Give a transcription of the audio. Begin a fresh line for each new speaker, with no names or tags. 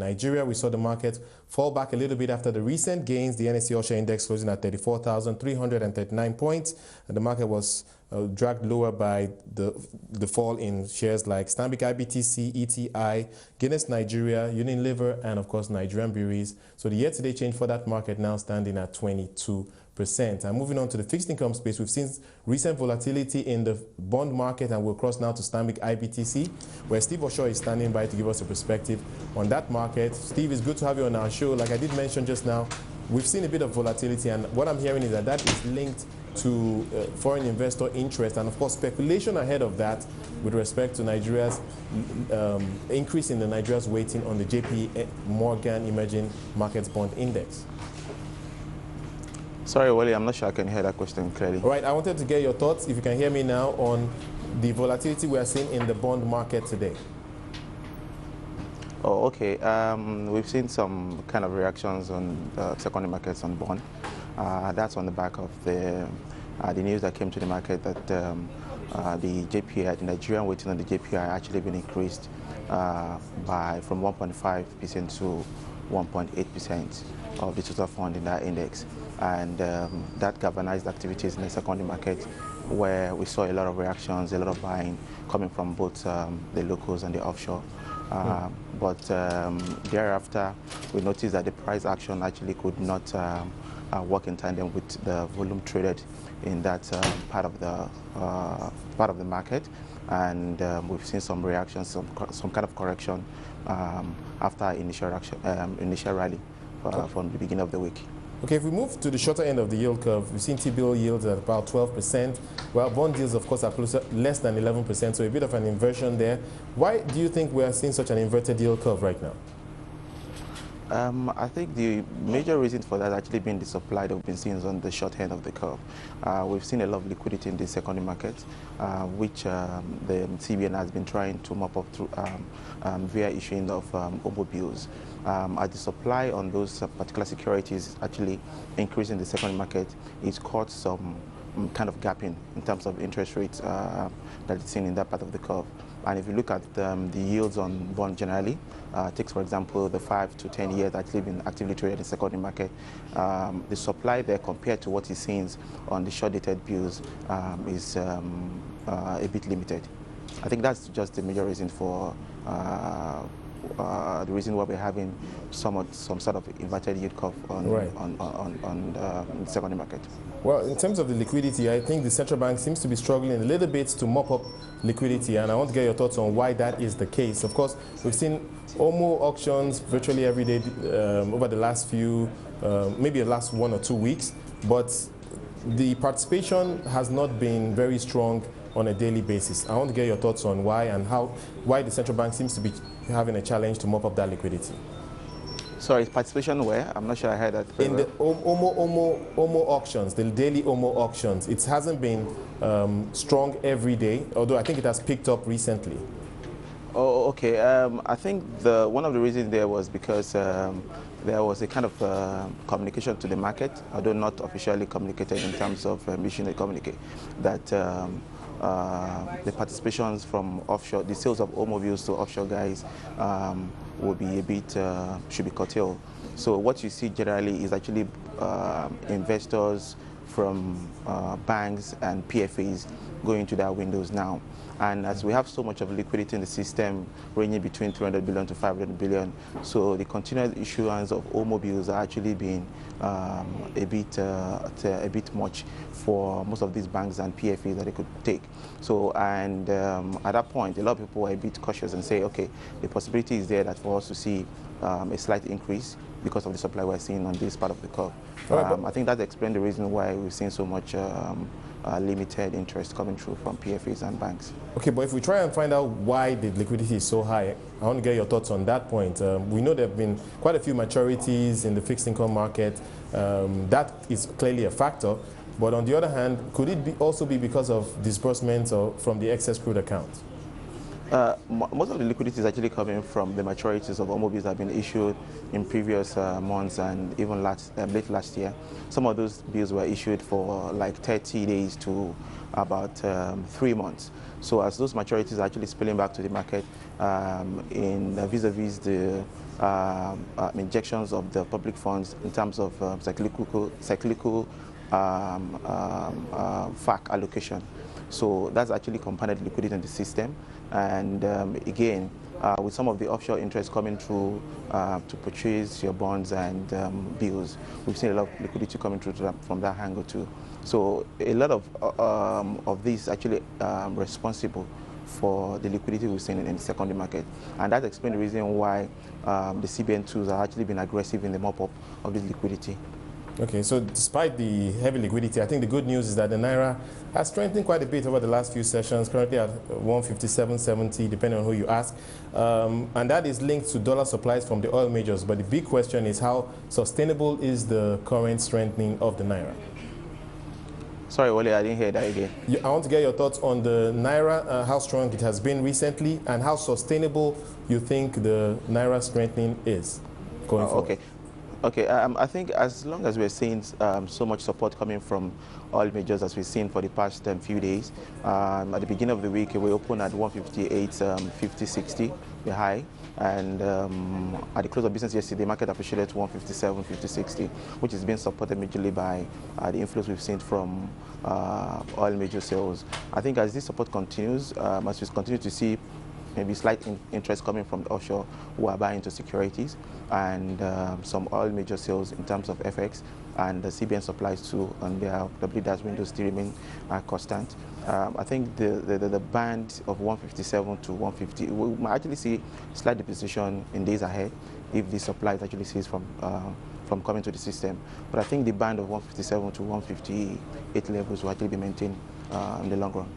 Nigeria, we saw the market fall back a little bit after the recent gains. The NSE Osho index closing at 34,339 points. And the market was dragged lower by the fall in shares like Stanbic IBTC, ETI, Guinness Nigeria, Unilever, and of course Nigerian breweries. So the year-to-date change for that market now standing at 22%. And moving on to the fixed income space, we've seen recent volatility in the bond market, and we'll cross now to Stanbic IBTC, where Steve Osho is standing by to give us a perspective on that market. Steve, it's good to have you on our show. Like I did mention just now, we've seen a bit of volatility, and what I'm hearing is that that is linked to foreign investor interest and of course speculation ahead of that with respect to Nigeria's increase in the Nigeria's weighting on the JP Morgan Emerging Markets Bond Index.
Sorry, Wole, I'm not sure I can hear that question clearly.
All right, I wanted to get your thoughts, if you can hear me now, on the volatility we are seeing in the bond market today.
Oh, okay. We've seen some kind of reactions on secondary markets on bond. That's on the back of the news that came to the market that the JPI, the Nigerian weighting on the JPI, actually been increased from 1.5% to 1.8% of the total fund in that index. And that galvanized activities in the secondary market, where we saw a lot of reactions, a lot of buying coming from both the locals and the offshore. But thereafter, we noticed that the price action actually could not work in tandem with the volume traded in that part of the market, and we've seen some reactions, some kind of correction after initial rally from the beginning of the week.
Okay, if we move to the shorter end of the yield curve, we've seen T-bill yields at about 12%, while bond yields, of course, are less than 11%, so a bit of an inversion there. Why do you think we are seeing such an inverted yield curve right now?
I think the major reason for that actually being the supply that we've been seeing on the short end of the curve. We've seen a lot of liquidity in the secondary market, which the CBN has been trying to mop up through via issuing of OMO bills. As the supply on those particular securities actually increasing the secondary market, it's caused some kind of gapping in terms of interest rates that is seen in that part of the curve. And if you look at the yields on bond generally, takes for example the 5 to 10 years actually been actively traded in the secondary market, the supply there compared to what is seen on the short-dated bills is a bit limited. I think that's just the major reason for the reason why we're having some sort of inverted yield curve on the secondary market.
Well, in terms of the liquidity, I think the central bank seems to be struggling a little bit to mop up liquidity, and I want to get your thoughts on why that is the case. Of course, we've seen OMO auctions virtually every day over the last few, maybe the last 1 or 2 weeks, but the participation has not been very strong on a daily basis. I want to get your thoughts on why and why the central bank seems to be having a challenge to mop up that liquidity.
Sorry, participation where? I'm not sure I heard that.
In the OMO auctions, the daily OMO auctions, it hasn't been strong every day, although I think it has picked up recently.
Oh, okay. I think one of the reasons there was because there was a kind of communication to the market, although not officially communicated in terms of issuing a communique, that the participations from offshore, the sales of automobiles to offshore guys will be a bit, should be curtailed. So what you see generally is actually investors from banks and PFAs going to their windows now. And as we have so much of liquidity in the system, ranging between 300 billion to 500 billion, so the continued issuance of automobiles are actually being a bit much for most of these banks and PFAs that they could take. So, and at that point, a lot of people were a bit cautious and say, okay, the possibility is there that for us to see a slight increase because of the supply we're seeing on this part of the curve. I think that explains the reason why we've seen so much limited interest coming through from PFAs and banks.
Okay, but if we try and find out why the liquidity is so high, I want to get your thoughts on that point. We know there have been quite a few maturities in the fixed income market. That is clearly a factor. But on the other hand, could it also be because of disbursements from the excess crude account?
Most of the liquidity is actually coming from the maturities of automobiles that have been issued in previous months and even late last year. Some of those bills were issued for like 30 days to about 3 months. So as those maturities are actually spilling back to the market in vis-a-vis the injections of the public funds in terms of cyclical FAC allocation. So that's actually compounded liquidity in the system. And again, with some of the offshore interest coming through to purchase your bonds and bills, we've seen a lot of liquidity coming through from that angle too. So a lot of this is actually responsible for the liquidity we've seen in the secondary market. And that explains the reason why the CBN tools are actually been aggressive in the mop-up of this liquidity.
Okay, so despite the heavy liquidity, I think the good news is that the naira has strengthened quite a bit over the last few sessions, currently at 157.70, depending on who you ask. And that is linked to dollar supplies from the oil majors. But the big question is, how sustainable is the current strengthening of the naira?
Sorry, Wole, I didn't hear that again.
I want to get your thoughts on the naira, how strong it has been recently, and how sustainable you think the naira strengthening is going forward.
Okay. Okay, I think as long as we're seeing so much support coming from oil majors as we've seen for the past few days, at the beginning of the week we opened at 158.50.60, the high, and at the close of business yesterday, the market appreciated to 157.50.60, which is being supported majorly by the inflows we've seen from oil major sales. I think as this support continues, as we continue to see maybe slight interest coming from the offshore who are buying into securities, and some oil major sales in terms of FX, and the CBN supplies too on their WDAS windows still remain constant. I think the band of 157 to 150, we might actually see slight depreciation in days ahead if the supplies actually cease from coming to the system. But I think the band of 157 to 158 levels will actually be maintained in the long run.